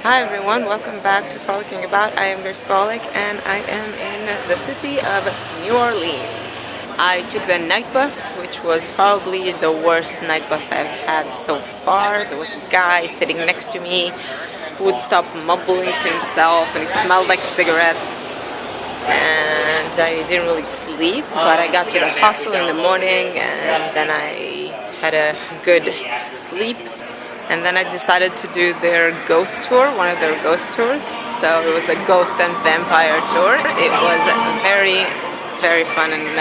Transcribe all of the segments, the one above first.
Hi everyone, welcome back to Frolicking About. I am Amir Frohlich and I am in the city of New Orleans. I took the night bus, which was probably the worst night bus I've had so far. There was a guy sitting next to me who would stop mumbling to himself and he smelled like cigarettes. And I didn't really sleep, but I got to the hostel in the morning and then I had a good sleep. And then I decided to do their ghost tour, one of their ghost tours. So it was a ghost and vampire tour. It was very, very fun, and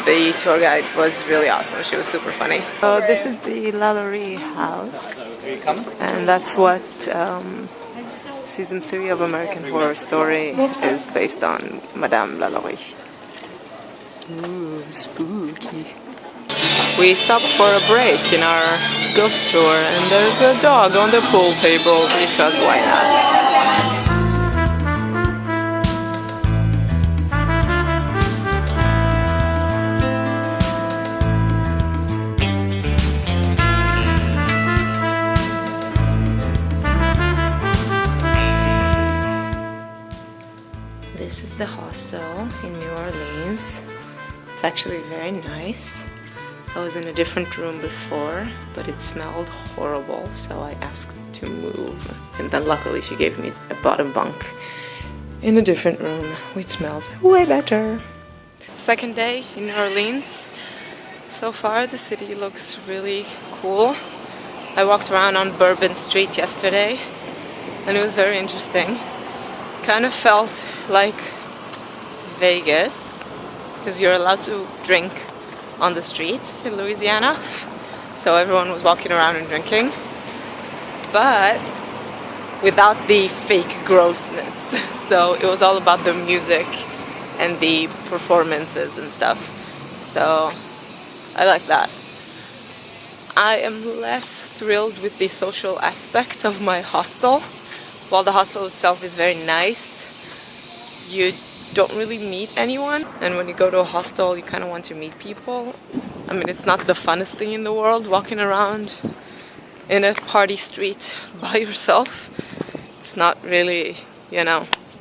the tour guide was really awesome. She was super funny. So this is the Lalaurie house, and that's what season 3 of American Horror Story is based on, Madame Lalaurie. Ooh, spooky. We stopped for a break in our ghost tour and there's a dog on the pool table because why not? This is the hostel in New Orleans. It's actually very nice. I was in a different room before, but it smelled horrible, so I asked to move. And then luckily she gave me a bottom bunk in a different room, which smells way better. Second day in New Orleans. So far the city looks really cool. I walked around on Bourbon Street yesterday, and it was very interesting. Kind of felt like Vegas, because you're allowed to drink on the streets in Louisiana, so everyone was walking around and drinking, but without the fake grossness. So it was all about the music and the performances and stuff, so I like that. I am less thrilled with the social aspect of my hostel. While the hostel itself is very nice, you don't really meet anyone, and when you go to a hostel you kind of want to meet people. I mean, it's not the funnest thing in the world walking around in a party street by yourself. It's not really,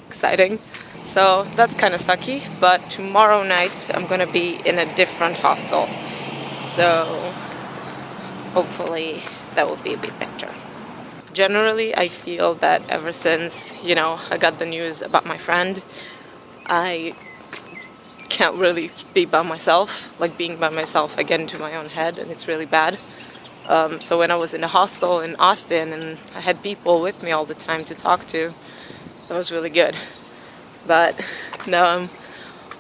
exciting, so that's kind of sucky. But tomorrow night I'm gonna be in a different hostel, so hopefully that will be a bit better. Generally I feel that ever since I got the news about my friend, I can't really be by myself. Like, being by myself, I get into my own head and it's really bad. So when I was in a hostel in Austin and I had people with me all the time to talk to, that was really good. But now I'm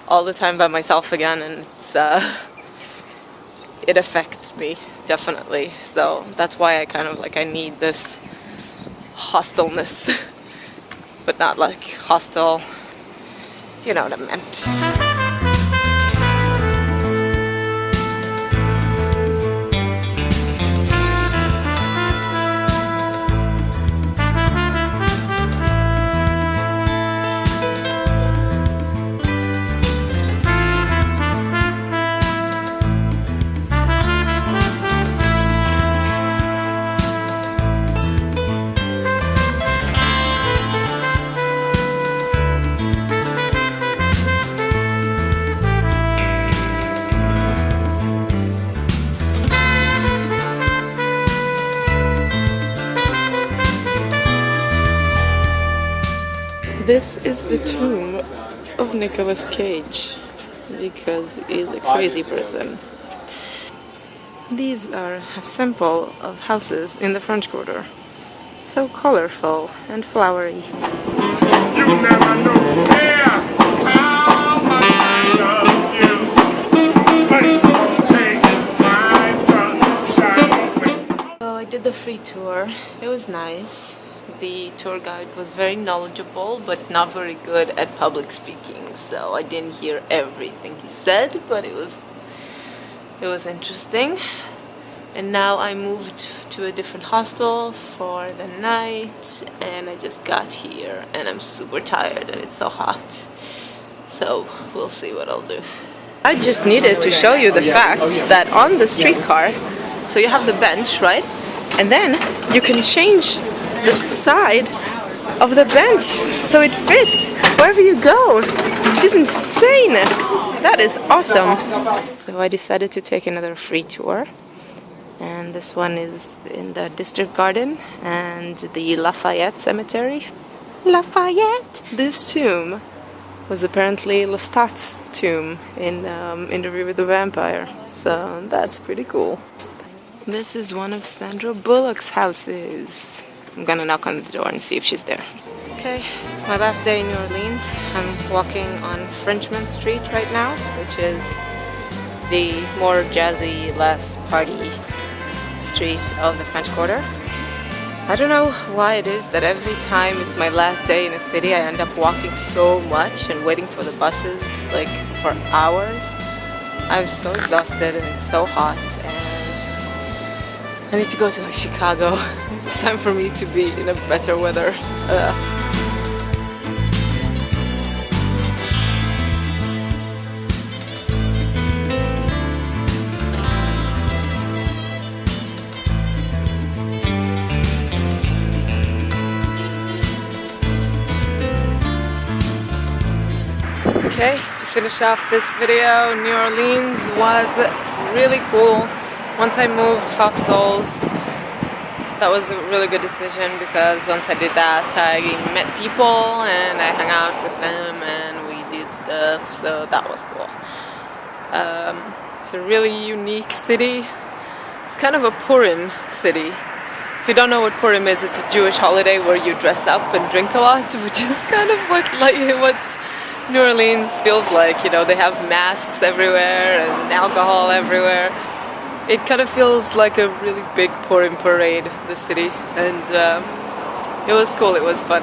all the time by myself again, and it affects me, definitely. So that's why I need this hostelness, but not like hostel. You know what I meant. This is the tomb of Nicolas Cage, because he's a crazy person. These are a sample of houses in the French Quarter. So colorful and flowery. You never know how much I love you. But it won't take my sunshine away. So I did the free tour. It was nice. The tour guide was very knowledgeable, but not very good at public speaking, so I didn't hear everything he said, but it was interesting. And now I moved to a different hostel for the night, and I just got here and I'm super tired and it's so hot, so we'll see what I'll do. I just needed to show you the fact that on the streetcar, so you have the bench, right? And then you can change the side of the bench so it fits wherever you go. Which is insane. That is awesome. So I decided to take another free tour. And this one is in the District Garden and the Lafayette Cemetery. Lafayette! This tomb was apparently Lestat's tomb in Interview with the Vampire. So that's pretty cool. This is one of Sandra Bullock's houses. I'm gonna knock on the door and see if she's there. Okay, it's my last day in New Orleans. I'm walking on Frenchman Street right now, which is the more jazzy, less party street of the French Quarter. I don't know why it is that every time it's my last day in a city I end up walking so much and waiting for the buses like for hours. I'm so exhausted and it's so hot and I need to go to like Chicago. It's time for me to be in a better weather. Okay, to finish off this video, New Orleans was really cool. Once I moved hostels, that was a really good decision because once I did that, I met people and I hung out with them and we did stuff, so that was cool. It's a really unique city. It's kind of a Purim city. If you don't know what Purim is, it's a Jewish holiday where you dress up and drink a lot, which is kind of what New Orleans feels like. You know, they have masks everywhere and alcohol everywhere. It kind of feels like a really big Purim parade, the city, and it was cool, it was fun.